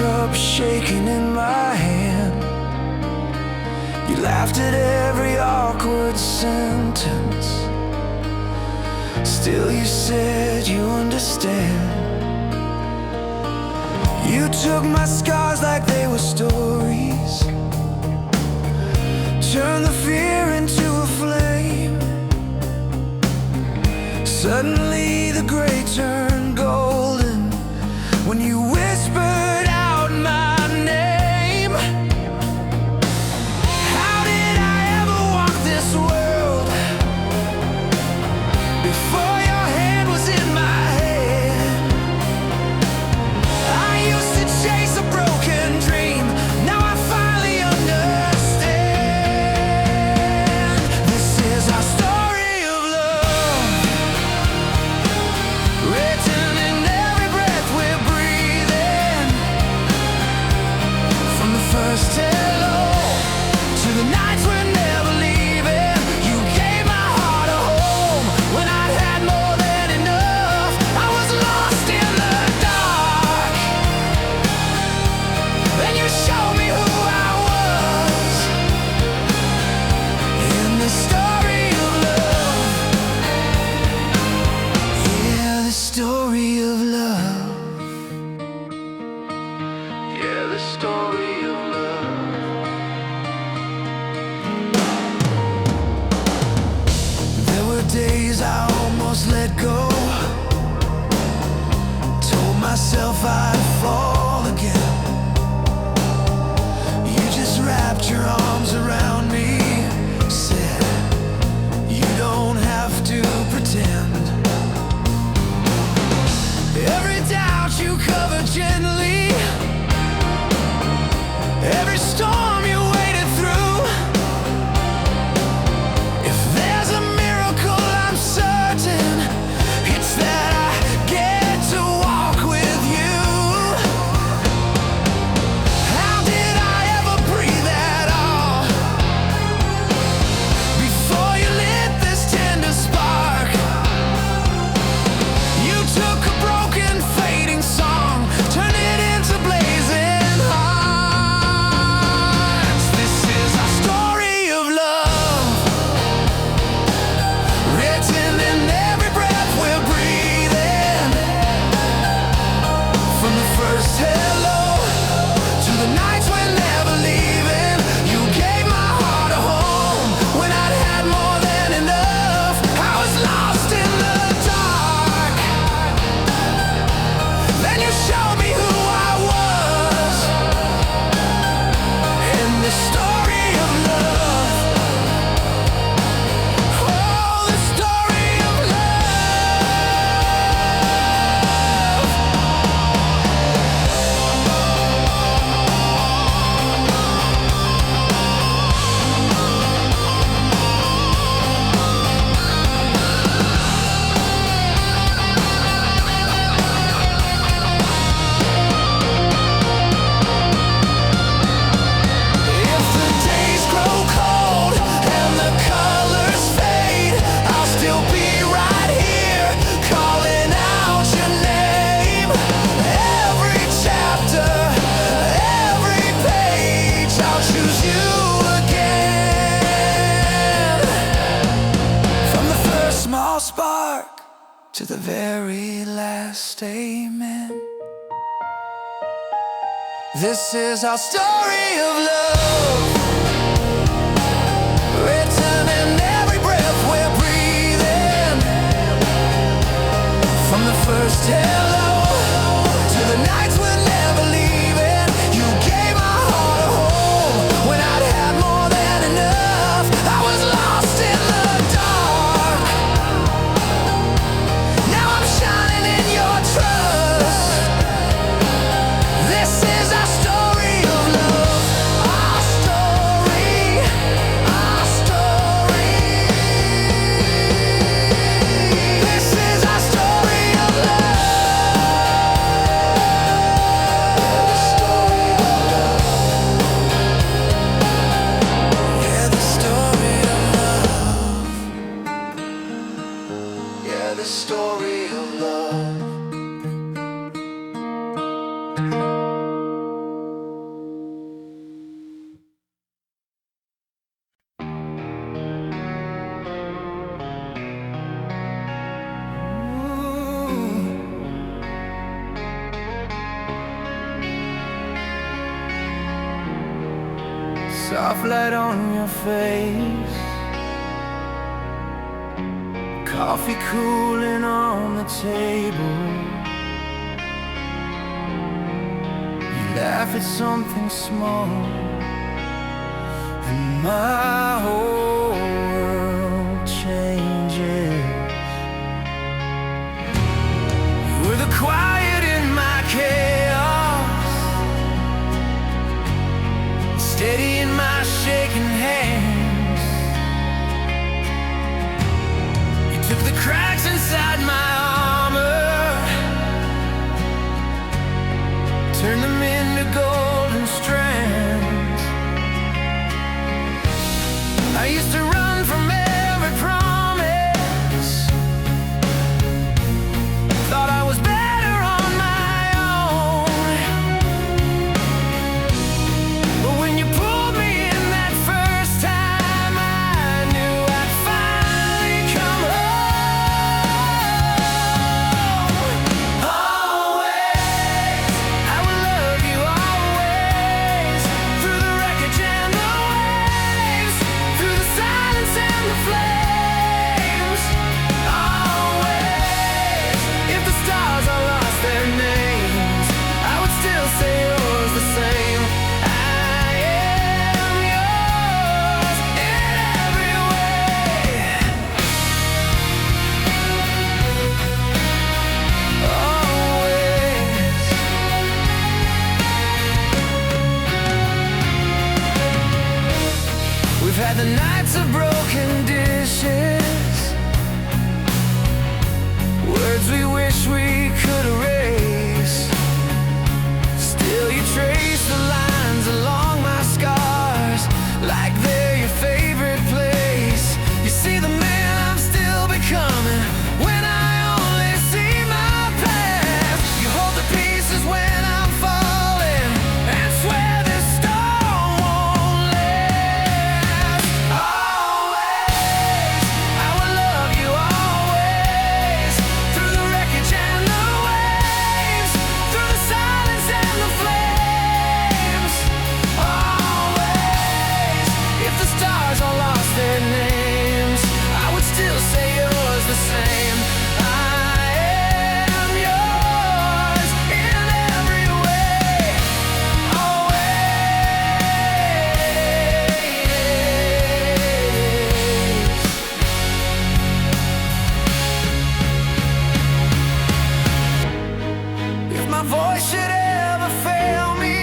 cup shaking in my hand. You laughed at every awkward sentence. Still you said you understand. You took my scars like they were stories, turned the fear into a flame. Suddenly the gray turned golden when you whispered out my name. How did I ever walk this world before your hand was in my hand? I used to chase a broken dream, now I finally understand. This is our story of love, written in every breath we're breathing. From the first hello to the nights we're never leaving. You gave my heart a home when I'd had more than enough. I was lost in the dark, then you showed me who I was. In the story of love, yeah, the story of love, yeah, the story of love. There were days I almost let go, told myself I'd fall again. You just wrapped your arms around me, said you don't have to pretend. Every doubt you covered gently, every storm you waded through. If there's a miracle, I'm certain it's that I get to walk with you. How did I ever breathe at all before you lit this tender spark? You took a broken, fading song, turned it into blazing hearts. This is our story of love, written in every breath we're breathing. From the first hello to the nights we're never leaving. You gave my heart a home when I'd had more than enough. I was lost in the dark, then you showed me who I was. In the story of love, oh, the story of love. If the days grow cold and the colors fade, I'll still be right here calling out your name. Every chapter, every page, I'll choose you again. From the first small spark to the very last amen. This is our story of love, written in every breath we're breathing. From the first hello to the nights we're never leaving. You gave my heart a home when I'd had more than enough. I was lost in the dark, now I'm shining in your trust. This is our story of love, our story, our story. This is our story of love. Soft light on your face, coffee cooling on the table. You laugh at something small, and my whole world changes. You were the quiet in my chaos, steady in my shaking hands. You took the cracks inside my armor, turned them into golden strands. I used to run from every promise, thought I was better on my own. But when you pulled me in that first time, I knew I'd finally come home. Always, I will love you always, through the wreckage and the waves, through the silence and the flames. Always, if the stars all lost their names, I would still say yours the same. I am yours in every way. Always. We've had the nights of broken dishes, words we wish we could erase. Still you trace the lines along my scars, like they're your favorite place. You see the man I'm still becoming when I only see my past. You hold the pieces when I'm falling, and swear this storm won't last. Always, I will love you always, through the wreckage and the waves, through the silence and the flames. Always, if the stars all lost their names, I would still say yours the same. I am yours in every way. Always. If my voice should ever fail me,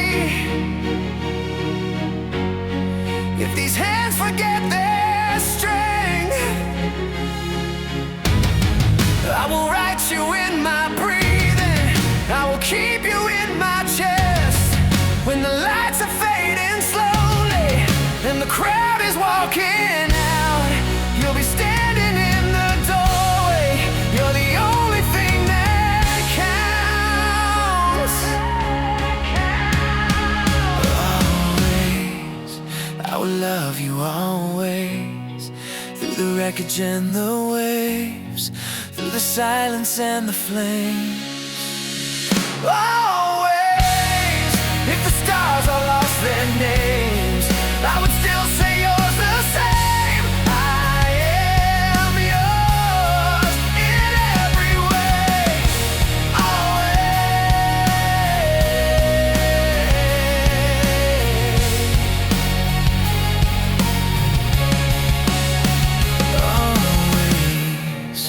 if these hands forget their strength, I will write you in my breathing, I will keep you in my chest. When the lights are fading slowly and the crowd is walking out, you'll be standing in the doorway. You're the only thing that counts. Always, I will love you always, through the wreckage and the waves, through the silence and the flames. Always, if the stars all lost their names, I would still say yours the same. I am yours in every way. Always. Always,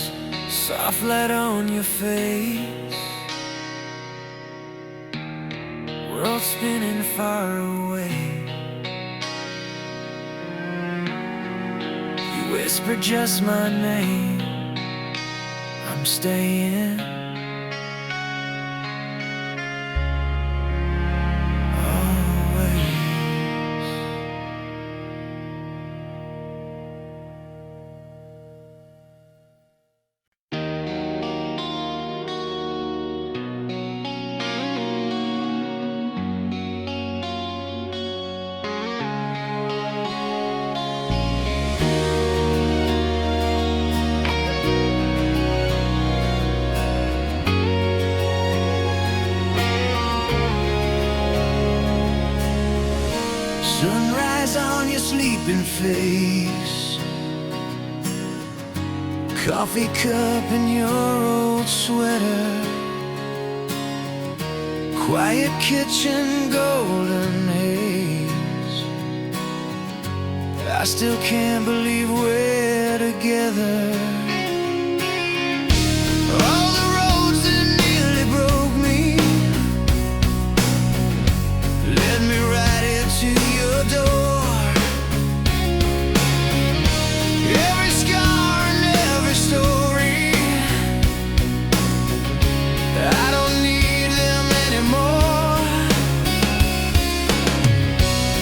soft light on your face, world spinning far away. You whisper just my name, I'm staying. Always. Sunrise on your sleeping face, coffee cup in your old sweater, quiet kitchen golden haze. I still can't believe we're together. All the roads that nearly broke me led me right into your door. Every scar and every story, I don't need them anymore.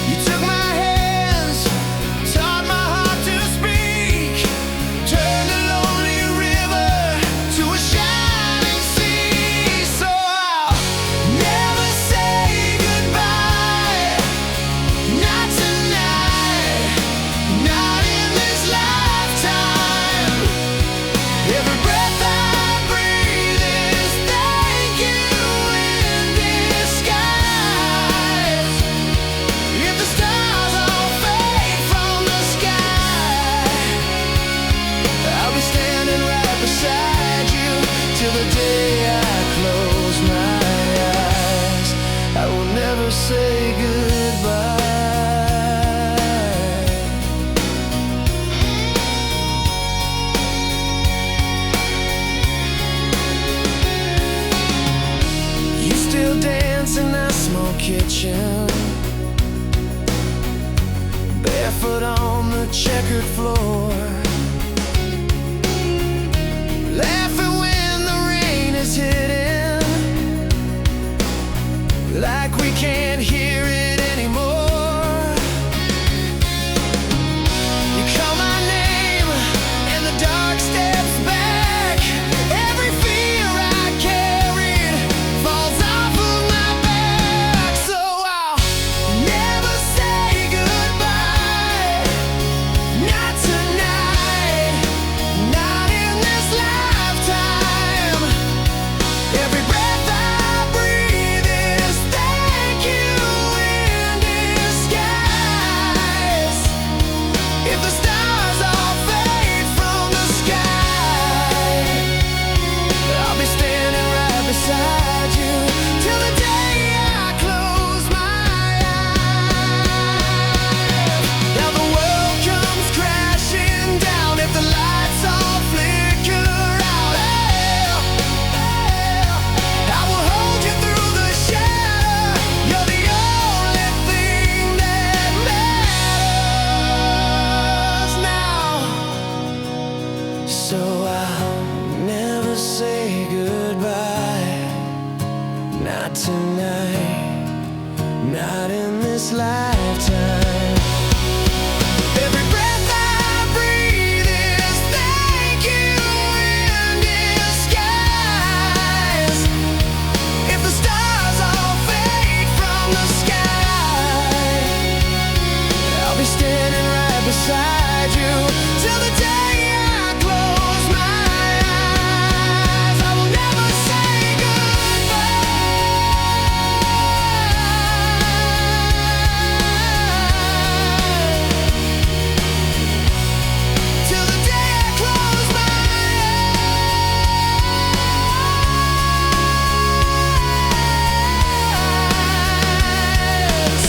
You took my hands, taught my heart to speak, turned a lonely river to a shining sea. So I'll never say goodbye, not tonight, not in this lifetime. Every breath I breathe is thank you in disguise. If the stars all fade from the sky, I'll be standing right beside you till the day I close my eyes. I will never say goodbye. You still dance in that small kitchen, barefoot on the checkered floor, laughing when the rain is hitting, like we can't hear it anymore. You call my name and the dark steps back. Every fear I carried falls off of my back. So I'll never say goodbye, not tonight, not in this lifetime. Every breath I breathe is thank you in disguise. If the stars all fade from the sky, I'll be standing right beside you till the day I close my eyes. Now the world comes crashing down if the lights all flicker out. I will hold you through the shadow. You're the only thing that matters now. So I'll never say goodbye, not tonight, not in this lifetime. Every breath I breathe is thank you in disguise. If the stars all fade from the sky, I'll be standing right beside you till the day I close my eyes. I will never say goodbye till the day I close my eyes.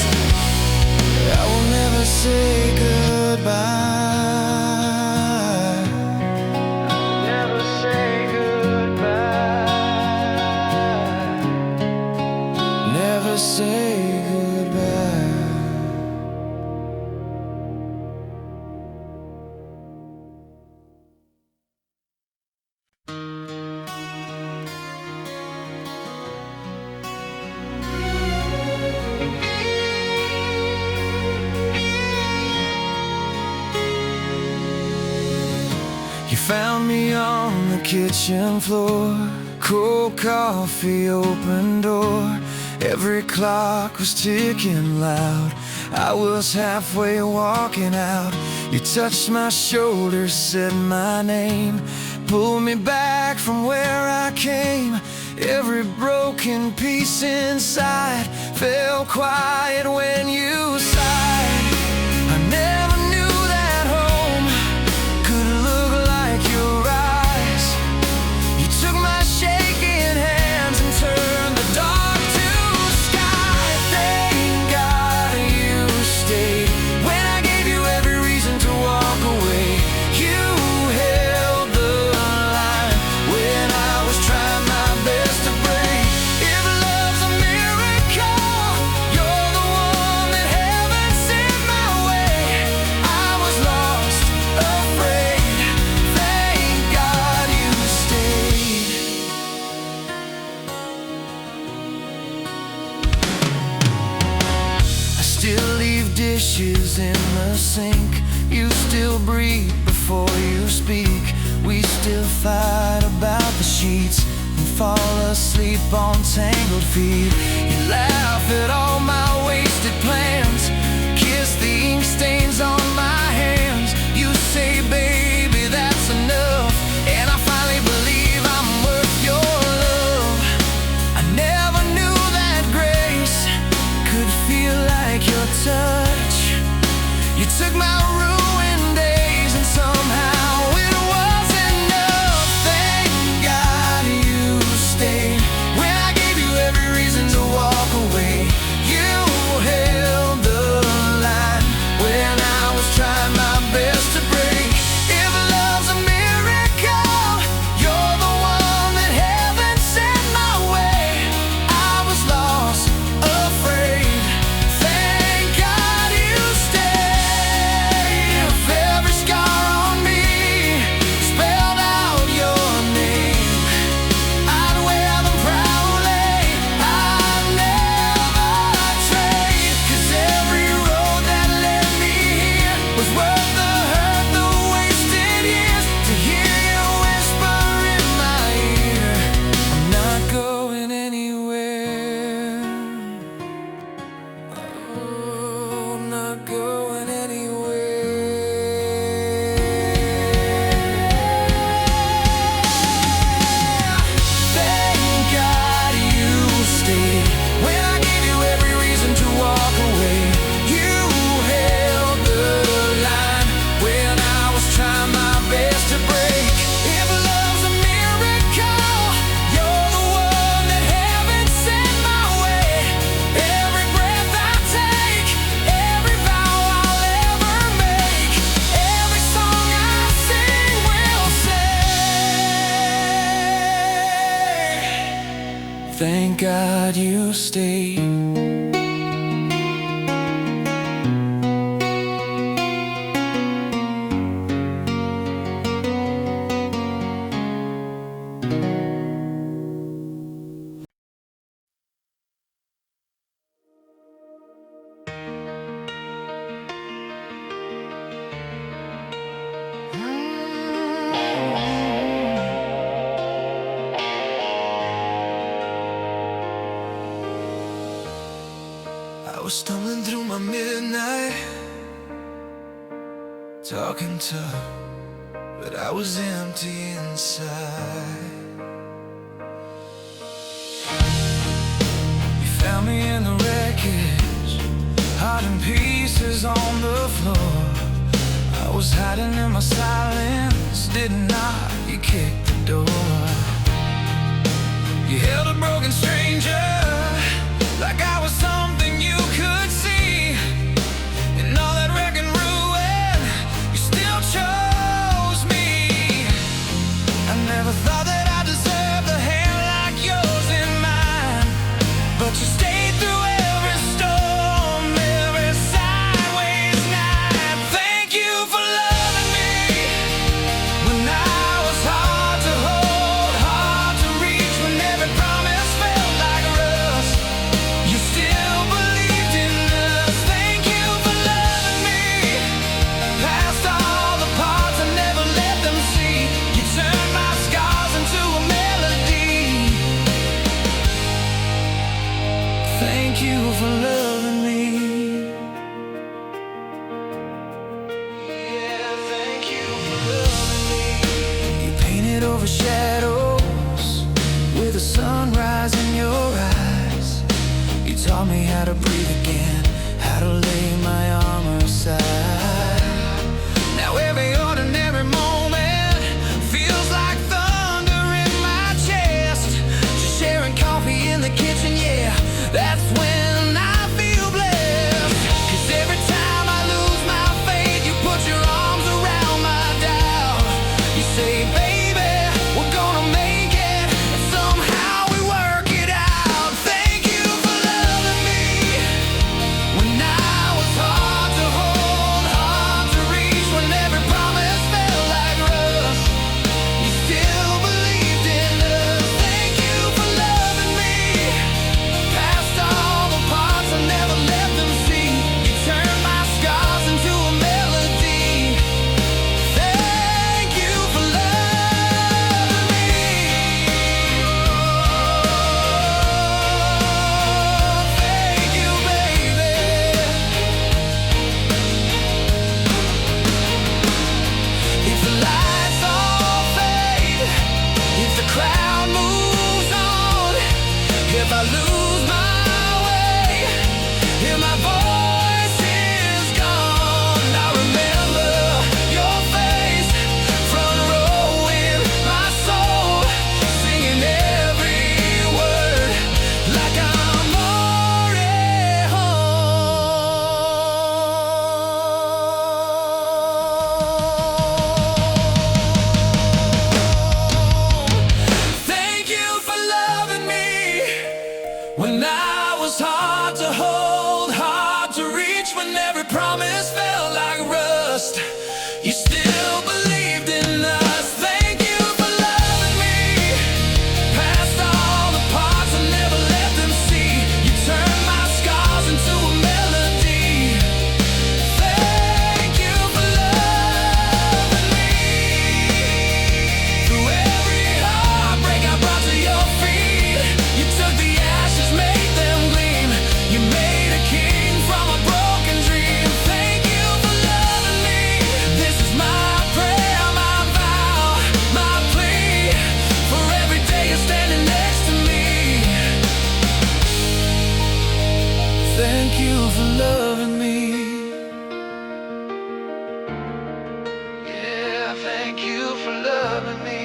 I will never say goodbye. Never say goodbye. Never say goodbye. You found me on the kitchen floor, cold coffee, open door. Every clock was ticking loud. I was halfway walking out. You touched my shoulder, said my name, pulled me back from where I came. Every broken piece inside fell quiet when you sighed. still leave dishes in the sink. You still breathe before you speak. We still fight about the sheets and fall asleep on tangled feet. You laugh at all my wasted plans, kiss the ink stains on my hands. You say, baby, that's enough, and I finally believe I'm worth your love. I never knew that grace could feel like your touch. You took my ruined days and somehow it was enough. Thank God you stayed when I gave you every reason to walk away. You held the line when I was trying my best to break. If love's a miracle, you're the one that heaven sent my way. I was lost, afraid. Thank God you stayed. If every scar on me spelled out your name, I'd wear them proudly. I'd never trade, 'cause every road that led me here was worth the hurt, the wasted years. To hear you whisper in my ear, I'm not going anywhere. Oh, I'm not going anywhere. Thank God you stayed when I gave you every reason to walk away. You held the line when I was trying my best to break. If love's a miracle, you're the one that heaven sent my way. Every breath I take, every vow I'll ever make, every song I sing will say, thank God you stayed. I was stumbling through my midnight, talking tough, but I was empty inside. You found me in the wreckage, heart in pieces on the floor. I was hiding in my silence, didn't knock, you kicked the door. You held a broken stranger like I was something you could see. In all that wreck and ruin, you still chose me. I never thought that I deserved a hand like yours in mine, but you stayed through every storm, every sideways night. Thank you for loving me when I was hard to hold, hard to reach, when every promise felt like a you for loving me. Yeah, thank you for loving me.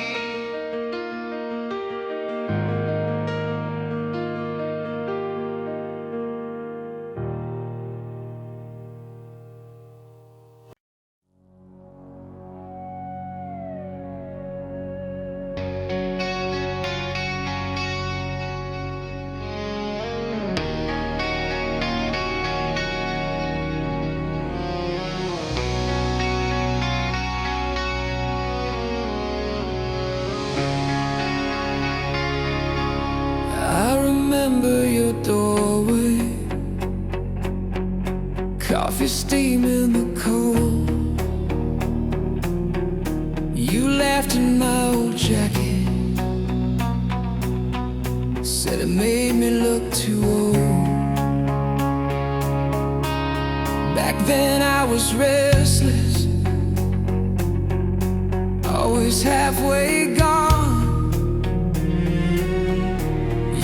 I remember your doorway, coffee steam in the cold. You laughed in my old jacket, said it made me look too old. Back then I was restless, always halfway gone.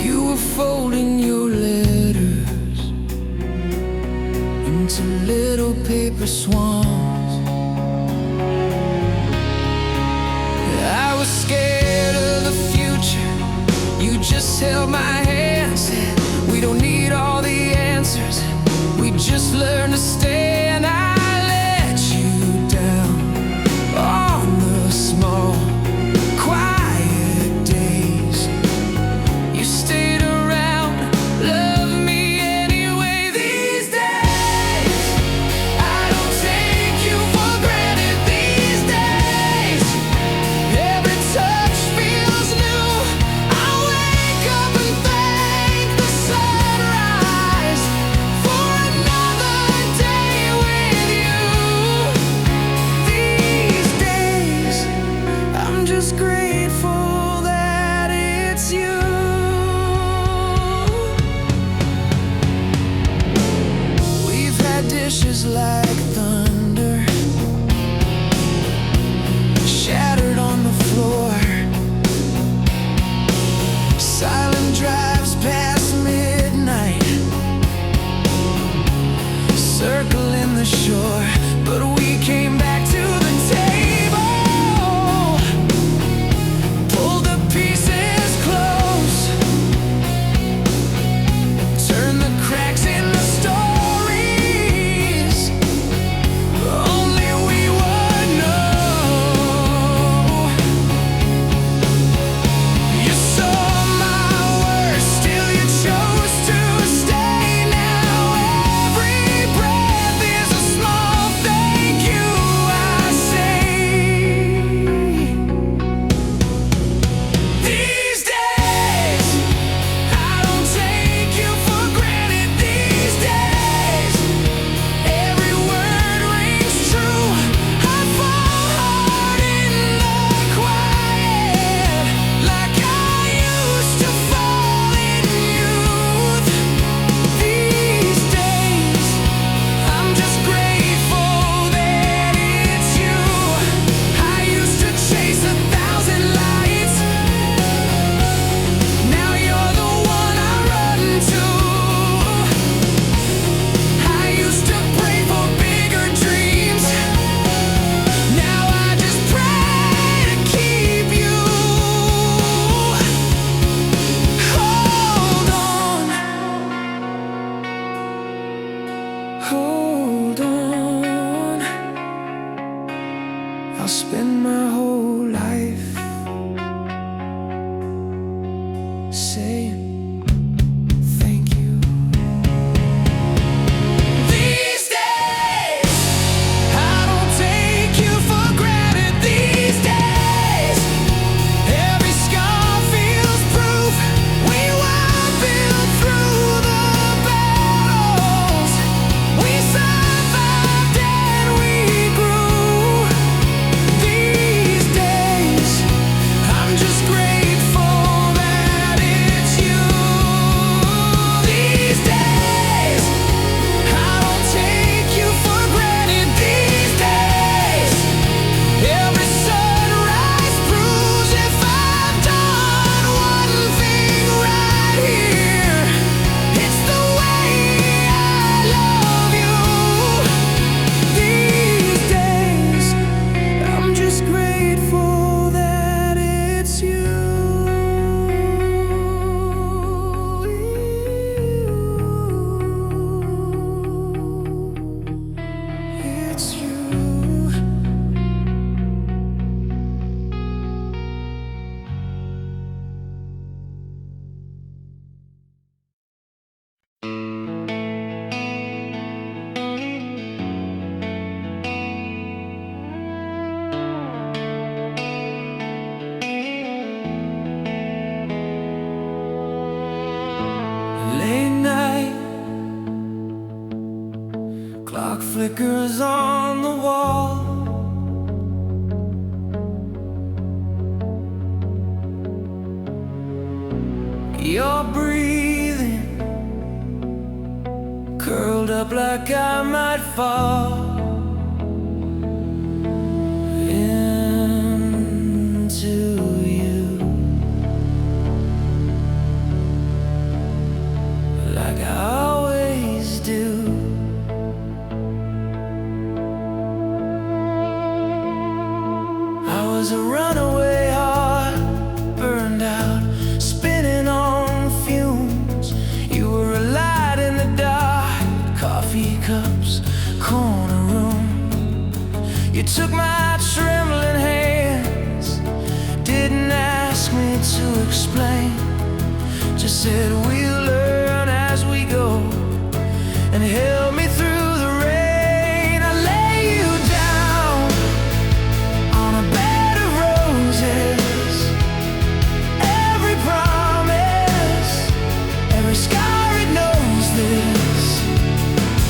You were folding your letters into little paper swans. I was scared of the future. You just held my hand, said we don't need all the answers, we just learn to stay. And I let you down on the small, quiet days. You stayed around, loved me anyway. These days, I don't take you for granted. These days, every touch feels new. I wake up and thank the sunrise for another day with you. These days, I'm just grateful that it's you. We've had dishes like thunder shattered on the floor, silent drives past midnight, circling the shore. But we came back to the table, pulled the pieces close, turned the cracks into stories only we would know. You saw my worst, still you chose to stay. Now every breath is a small thank you I say. These days, I don't take you for granted. These days, every word rings true. I fall hard in the quiet, like I used to fall in youth. These days, I'm just grateful that it's you. I used to chase 1,000 lights, now you're the one I run to. I used to pray for bigger dreams, now I just pray to keep you. Hold on, hold on. I'll spend my whole life saying thank you. These days, I don't take you for granted. These days, every scar feels proof we were built through the battles. We survived and we grew. These Clock flickers on the wall. You're breathing, curled up like I might fall into you, like I always do. I was a runaway heart, burned out, spinning on fumes. You were a light in the dark, coffee cups, corner room. You took my trembling hands, didn't ask me to explain, just said we'll learn as we go, and held me through the rain. I lay you down on a bed of roses. Every promise, every scar, it knows this.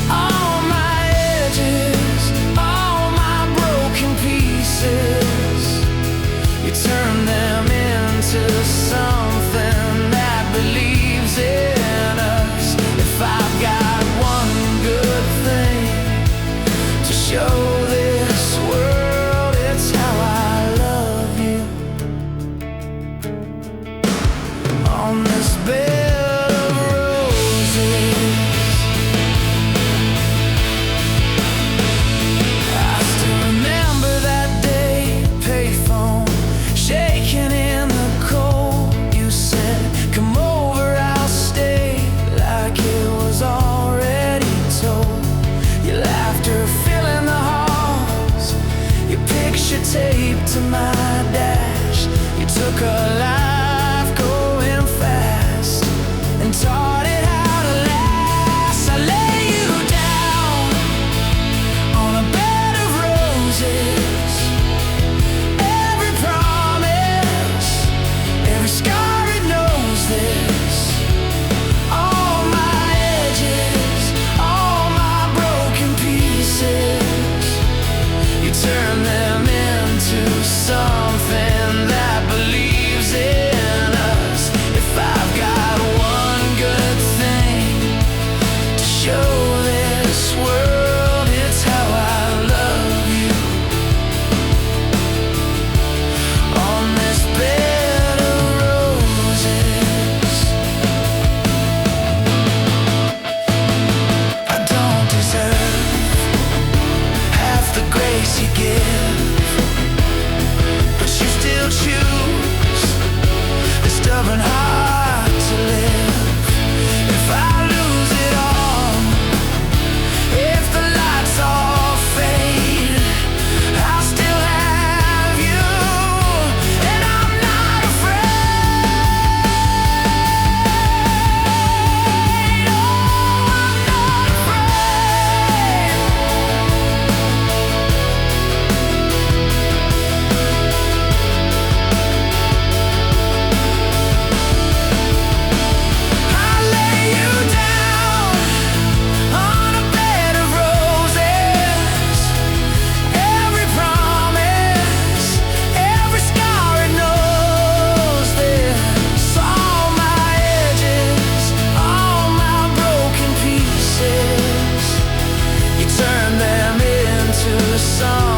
All my edges, all my broken pieces, you turn them into something that believes in us. If I've got one good thing to show this world, it's how I love you. On this bed of roses, I still remember that day, payphone shaking in the cold. You said, come over, I'll stay, like it was already told. Your laughter filling the halls, your picture taped to my dash. You took a life going fast and taught it how to last. I lay you down on a bed of roses. Every promise, every scar, it knows this. All my edges, all my broken pieces, you turn them into something that believes in us. If I've got one good thing to show this world, it's how I love you. On this bed of roses, I don't deserve half the grace you give, but you still choose the stubborn heart to live. If I lose it all, if the lights all fade, I'll still have you, and I'm not afraid. Oh, I'm not afraid. I lay you down on a bed of roses. Every promise, every scar, it knows this. All my edges, all my broken pieces, you turn them into song